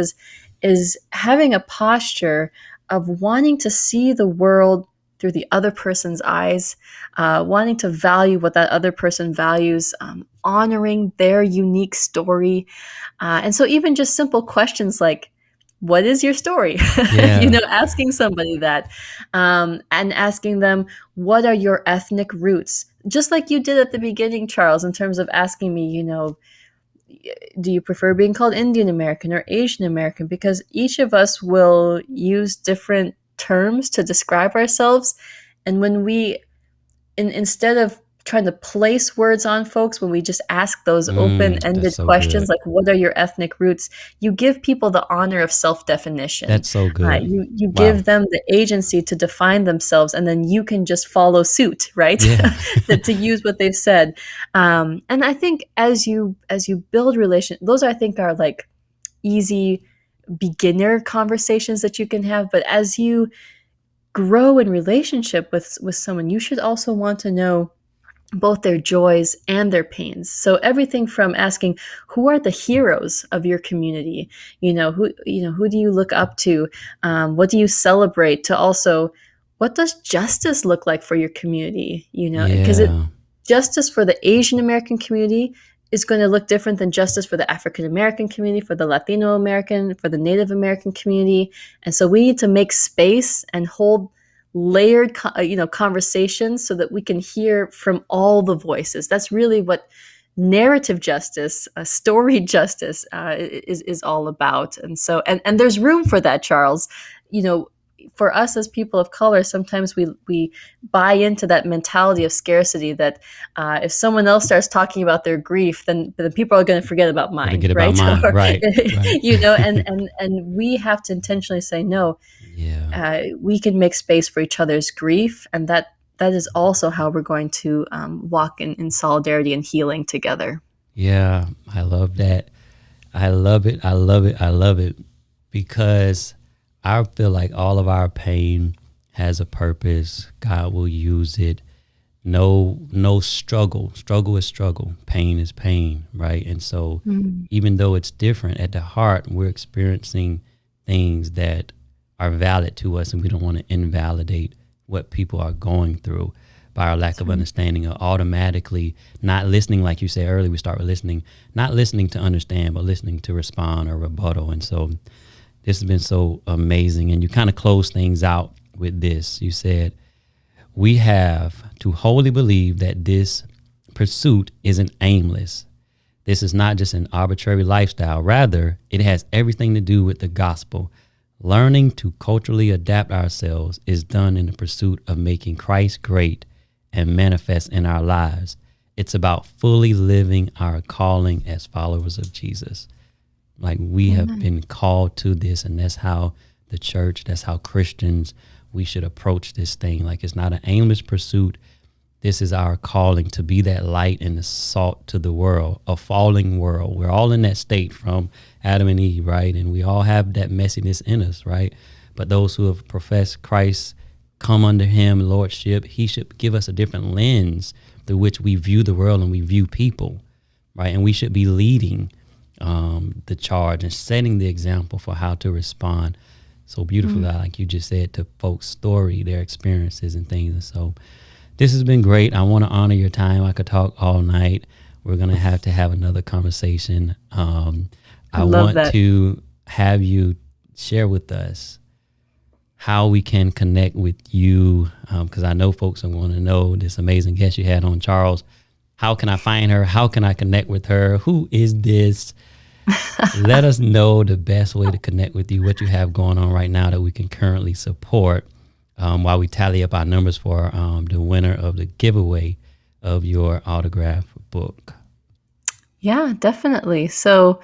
is having a posture of wanting to see the world through the other person's eyes, wanting to value what that other person values, honoring their unique story. And so even just simple questions like, what is your story? Yeah. Asking somebody that, and asking them, what are your ethnic roots? Just like you did at the beginning, Charles, in terms of asking me, do you prefer being called Indian American or Asian American? Because each of us will use different terms to describe ourselves. And when we, instead of trying to place words on folks, when we just ask those open-ended questions, like what are your ethnic roots, you give people the honor of self-definition. That's so good. You give them the agency to define themselves, and then you can just follow suit, right? Yeah. to use what they've said. And I think as you build those I think are like easy beginner conversations that you can have. But as you grow in relationship with someone, you should also want to know both their joys and their pains. So everything from asking, who are the heroes of your community? Who do you look up to? What do you celebrate? To also, what does justice look like for your community? Because justice for the Asian American community is going to look different than justice for the African American community, for the Latino American, for the Native American community. And so we need to make space and hold layered conversations so that we can hear from all the voices. That's really what narrative justice, story justice is all about. And so and there's room for that, Charles. For us as people of color, sometimes we buy into that mentality of scarcity, that if someone else starts talking about their grief, then people are going to forget about mine, right? Right. And we have to intentionally say no. Yeah. We can make space for each other's grief, and that is also how we're going to walk in solidarity and healing together. Yeah, I love that. I love it. I love it. I love it, because I feel like all of our pain has a purpose. God will use it. No struggle. Struggle is struggle. Pain is pain, right? And so even though it's different, at the heart, we're experiencing things that are valid to us, and we don't want to invalidate what people are going through by our lack of understanding, or automatically not listening. Like you said earlier, we start with listening, not listening to understand, but listening to respond or rebuttal. And so this has been so amazing. And you kind of close things out with this. You said, we have to wholly believe that this pursuit isn't aimless. This is not just an arbitrary lifestyle. Rather, it has everything to do with the gospel. Learning to culturally adapt ourselves is done in the pursuit of making Christ great and manifest in our lives. It's about fully living our calling as followers of Jesus. Like, we have been called to this, and that's how the church, that's how Christians, we should approach this thing. Like, it's not an aimless pursuit. This is our calling to be that light and the salt to the world, a falling world. We're all in that state from Adam and Eve, right? And we all have that messiness in us, right? But those who have professed Christ, come under him, lordship, he should give us a different lens through which we view the world and we view people, right? And we should be leading the charge and setting the example for how to respond so beautifully, like you just said, to folks' story, their experiences and things. And so this has been great. I want to honor your time. I could talk all night. We're going to have another conversation. I want to have you share with us how we can connect with you, because I know folks want to know this amazing guest you had on, Charles. How can I find her? How can I connect with her? Who is this? Let us know the best way to connect with you, what you have going on right now that we can currently support, while we tally up our numbers for the winner of the giveaway of your autograph book. Yeah, definitely. So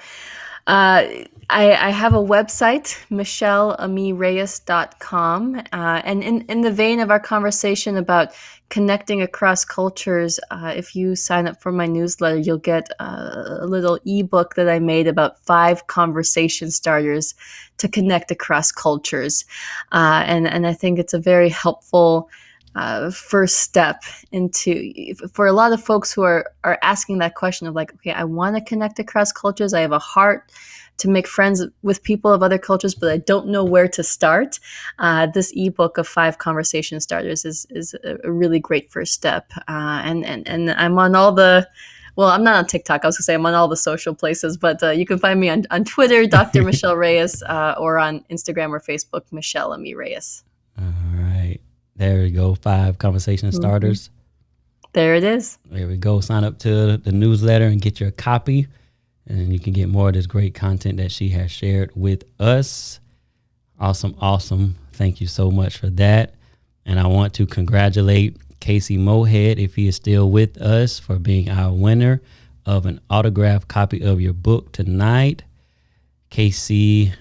I have a website, michelleamireyes.com. And in the vein of our conversation about connecting across cultures, if you sign up for my newsletter, you'll get a little ebook that I made about 5 conversation starters to connect across cultures. And I think it's a very helpful first step into, for a lot of folks who are asking that question of like, okay, I want to connect across cultures. I have a heart to make friends with people of other cultures, but I don't know where to start. This ebook of 5 conversation starters is a really great first step. And I'm on all the, well, I'm not on TikTok. I was gonna say I'm on all the social places, but you can find me on Twitter, Dr. Michelle Reyes, or on Instagram or Facebook, Michelle Reyes. All right. There we go. 5 conversation starters. There it is. There we go. Sign up to the newsletter and get your copy, and you can get more of this great content that she has shared with us. Awesome. Thank you so much for that. And I want to congratulate Casey Mohead, if he is still with us, for being our winner of an autographed copy of your book tonight. Casey,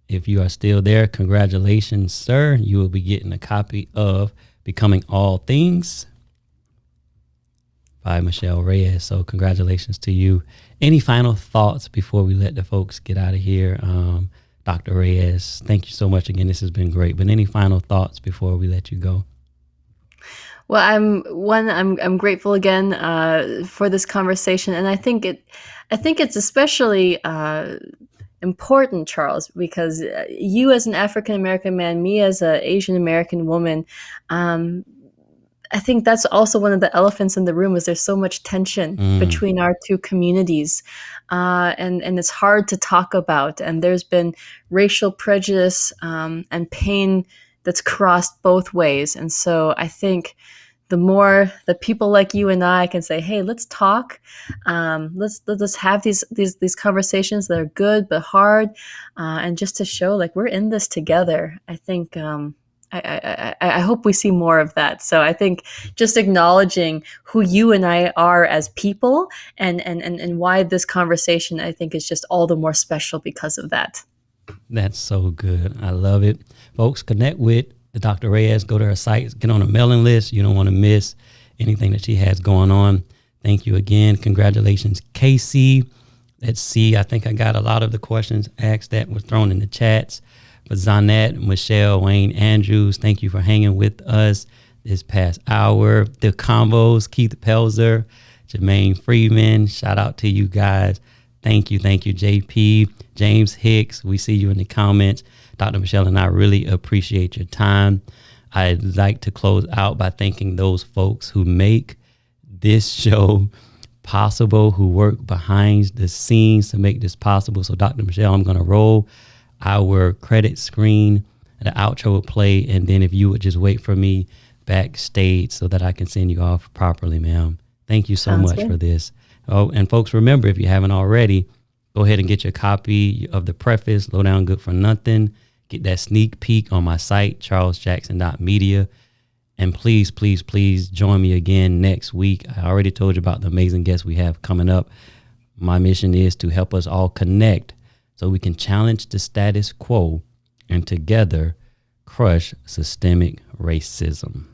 if you are still there, congratulations, sir. You will be getting a copy of Becoming All Things by Michelle Reyes. So congratulations to you. Any final thoughts before we let the folks get out of here? Dr. Reyes, thank you so much again. This has been great. But any final thoughts before we let you go? Well, I'm grateful again for this conversation, and I think it's especially important, Charles, because you as an African American man, me as an Asian American woman, I think that's also one of the elephants in the room, is there's so much tension between our two communities, and it's hard to talk about. And there's been racial prejudice and pain that's crossed both ways. And so I think the more that people like you and I can say, hey, let's talk, let's have these conversations that are good but hard, and just to show like we're in this together. I think I hope we see more of that. So I think just acknowledging who you and I are as people, and why this conversation, I think, is just all the more special because of that. That's so good. I love it. Folks, connect with the Dr. Reyes. Go to her site. Get on a mailing list. You don't want to miss anything that she has going on. Thank you again. Congratulations, Casey. Let's see. I think I got a lot of the questions asked that were thrown in the chats. But Zanette, Michelle, Wayne, Andrews, thank you for hanging with us this past hour. The Combos, Keith Pelzer, Jermaine Freeman, shout out to you guys. Thank you, JP. James Hicks, we see you in the comments. Dr. Michelle and I really appreciate your time. I'd like to close out by thanking those folks who make this show possible, who work behind the scenes to make this possible. So Dr. Michelle, I'm going to roll our credit screen the outro would play, and then if you would just wait for me backstage so that I can send you off properly, ma'am. Thank you so Sounds much good. for this. Oh, and folks, remember, if you haven't already, go ahead and get your copy of the preface, Low Down Good for Nothing. Get that sneak peek on my site, charlesjackson.media. And please, please, please join me again next week. I already told you about the amazing guests we have coming up. My mission is to help us all connect so we can challenge the status quo and together crush systemic racism.